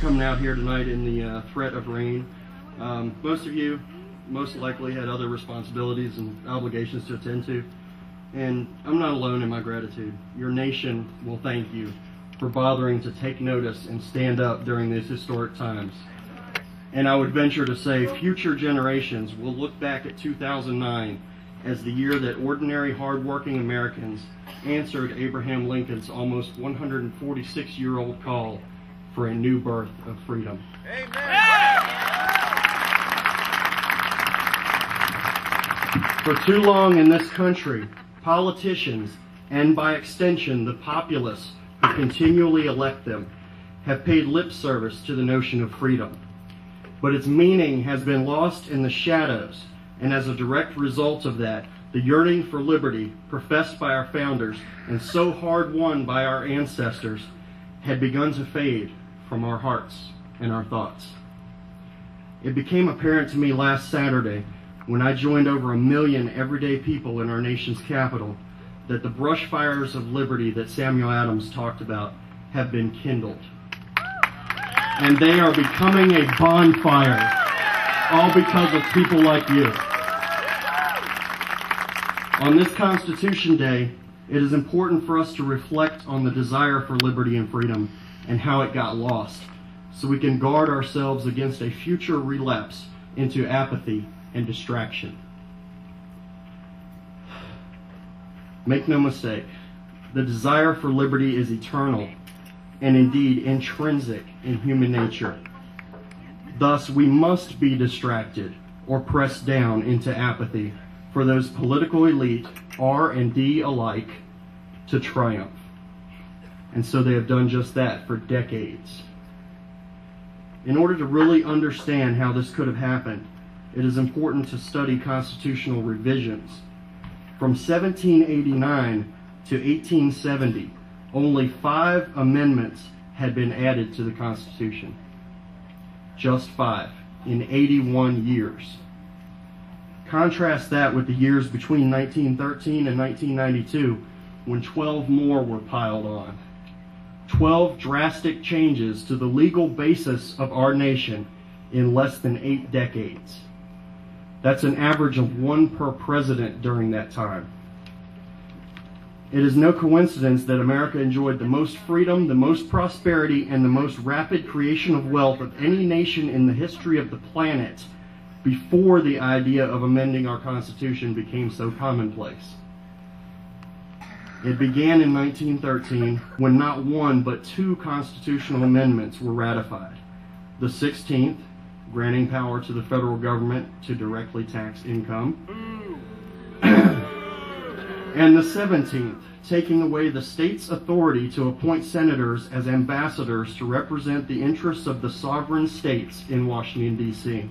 coming out here tonight in the threat of rain. Most of you most likely had other responsibilities and obligations to attend to, and I'm not alone in my gratitude. Your nation will thank you for bothering to take notice and stand up during these historic times. And I would venture to say future generations will look back at 2009 as the year that ordinary, hardworking Americans answered Abraham Lincoln's almost 146-year-old call for a new birth of freedom. Amen. For too long in this country, politicians, and by extension the populace who continually elect them, have paid lip service to the notion of freedom. But its meaning has been lost in the shadows, and as a direct result of that, the yearning for liberty professed by our founders and so hard won by our ancestors had begun to fade from our hearts and our thoughts. It became apparent to me last Saturday when I joined over 1 million everyday people in our nation's capital that the brush fires of liberty that Samuel Adams talked about have been kindled. And they are becoming a bonfire, all because of people like you. On this Constitution Day, it is important for us to reflect on the desire for liberty and freedom and how it got lost, so we can guard ourselves against a future relapse into apathy and distraction. Make no mistake, the desire for liberty is eternal and indeed intrinsic in human nature. Thus, we must be distracted or pressed down into apathy for those political elite, R and D alike, to triumph. And so they have done just that for decades. In order to really understand how this could have happened, it is important to study constitutional revisions. From 1789 to 1870, only 5 amendments had been added to the Constitution. Just 5 in 81 years. Contrast that with the years between 1913 and 1992, when 12 more were piled on. 12 drastic changes to the legal basis of our nation in less than 8 decades. That's an average of 1 per president during that time. It is no coincidence that America enjoyed the most freedom, the most prosperity, and the most rapid creation of wealth of any nation in the history of the planet before the idea of amending our Constitution became so commonplace. It began in 1913 when not 1 but 2 constitutional amendments were ratified. The 16th, granting power to the federal government to directly tax income, and the 17th, taking away the state's authority to appoint senators as ambassadors to represent the interests of the sovereign states in Washington, D.C.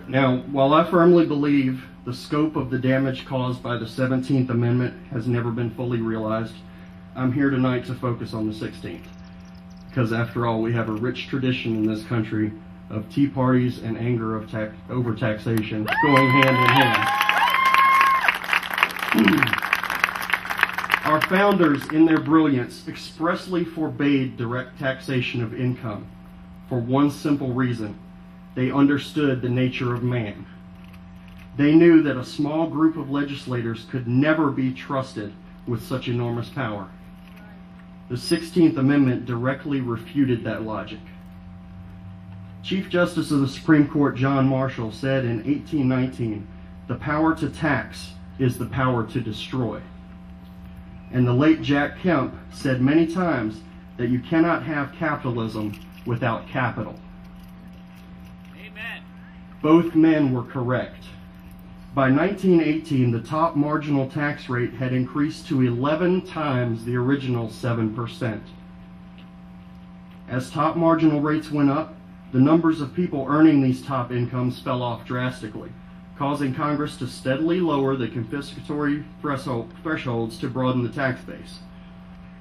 Now, while I firmly believe the scope of the damage caused by the 17th Amendment has never been fully realized, I'm here tonight to focus on the 16th. Because after all, we have a rich tradition in this country of tea parties and anger of over taxation going hand in hand. Our founders, in their brilliance, expressly forbade direct taxation of income for one simple reason. They understood the nature of man. They knew that a small group of legislators could never be trusted with such enormous power. The 16th Amendment directly refuted that logic. Chief Justice of the Supreme Court John Marshall said in 1819, "The power to tax is the power to destroy." And the late Jack Kemp said many times that you cannot have capitalism without capital. Amen. Both men were correct. By 1918, the top marginal tax rate had increased to 11 times the original 7%. As top marginal rates went up, the numbers of people earning these top incomes fell off drastically, causing Congress to steadily lower the confiscatory thresholds to broaden the tax base.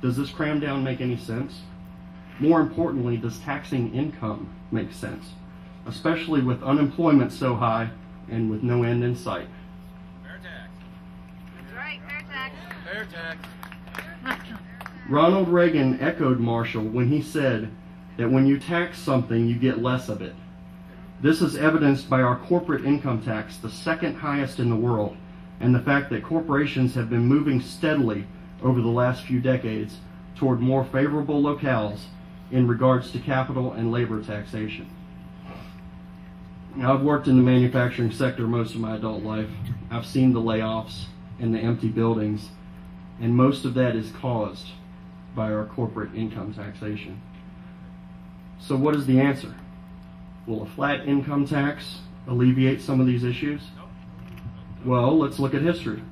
Does this cram down make any sense? More importantly, does taxing income make sense, especially with unemployment so high and with no end in sight? Fair tax. That's right, fair tax. Fair tax. Ronald Reagan echoed Marshall when he said that when you tax something, you get less of it. This is evidenced by our corporate income tax, the second highest in the world, and the fact that corporations have been moving steadily over the last few decades toward more favorable locales in regards to capital and labor taxation. Now, I've worked in the manufacturing sector most of my adult life. I've seen the layoffs and the empty buildings, and most of that is caused by our corporate income taxation. So what is the answer? Will a flat income tax alleviate some of these issues? Well, let's look at history.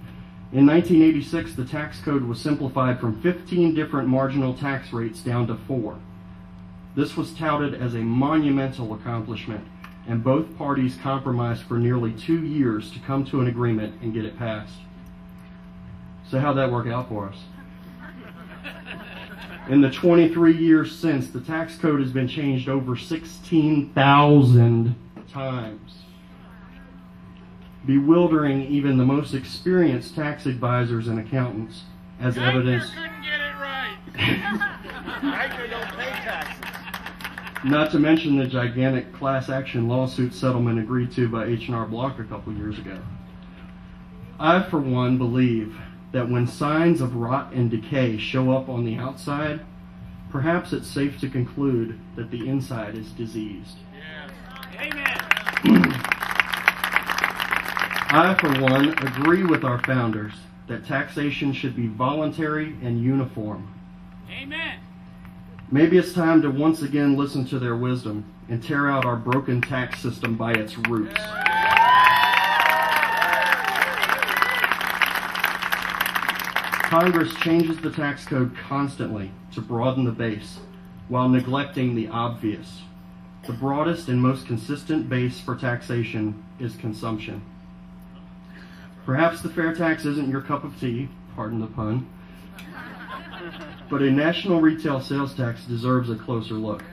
In 1986, the tax code was simplified from 15 different marginal tax rates down to 4. This was touted as a monumental accomplishment, and both parties compromised for nearly 2 years to come to an agreement and get it passed. So how'd that work out for us? In the 23 years since, the tax code has been changed over 16,000 times, bewildering even the most experienced tax advisors and accountants, as evidenced. Couldn't get it right. Geiger don't pay taxes. Not to mention the gigantic class action lawsuit settlement agreed to by H&R Block a couple years ago. I, for one, believe that when signs of rot and decay show up on the outside, perhaps it's safe to conclude that the inside is diseased. Yes. Amen. I, for one, agree with our founders that taxation should be voluntary and uniform. Amen. Maybe it's time to once again listen to their wisdom and tear out our broken tax system by its roots. Congress changes the tax code constantly to broaden the base while neglecting the obvious. The broadest and most consistent base for taxation is consumption. Perhaps the fair tax isn't your cup of tea, pardon the pun, but a national retail sales tax deserves a closer look.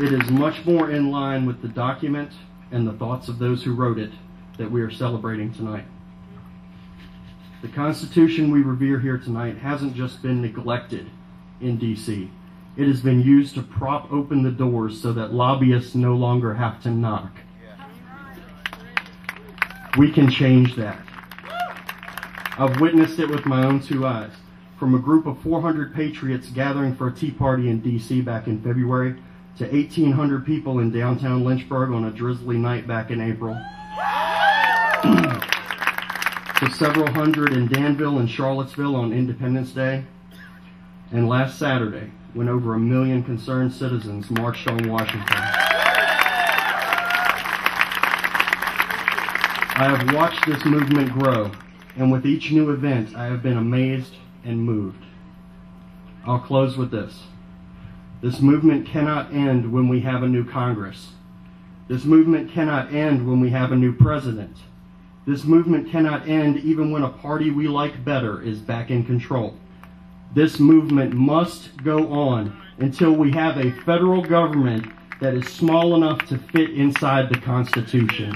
It is much more in line with the document and the thoughts of those who wrote it that we are celebrating tonight. The Constitution we revere here tonight hasn't just been neglected in D.C. It has been used to prop open the doors so that lobbyists no longer have to knock. We can change that. I've witnessed it with my own 2 eyes. From a group of 400 patriots gathering for a tea party in D.C. back in February to 1,800 people in downtown Lynchburg on a drizzly night back in April, to several hundred in Danville and Charlottesville on Independence Day, and last Saturday, when over 1 million concerned citizens marched on Washington. I have watched this movement grow, and with each new event, I have been amazed and moved. I'll close with this. This movement cannot end when we have a new Congress. This movement cannot end when we have a new president. This movement cannot end even when a party we like better is back in control. This movement must go on until we have a federal government that is small enough to fit inside the Constitution.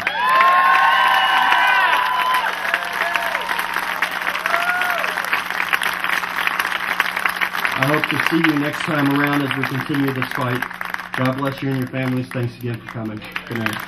I hope to see you next time around as we continue this fight. God bless you and your families. Thanks again for coming. Good night.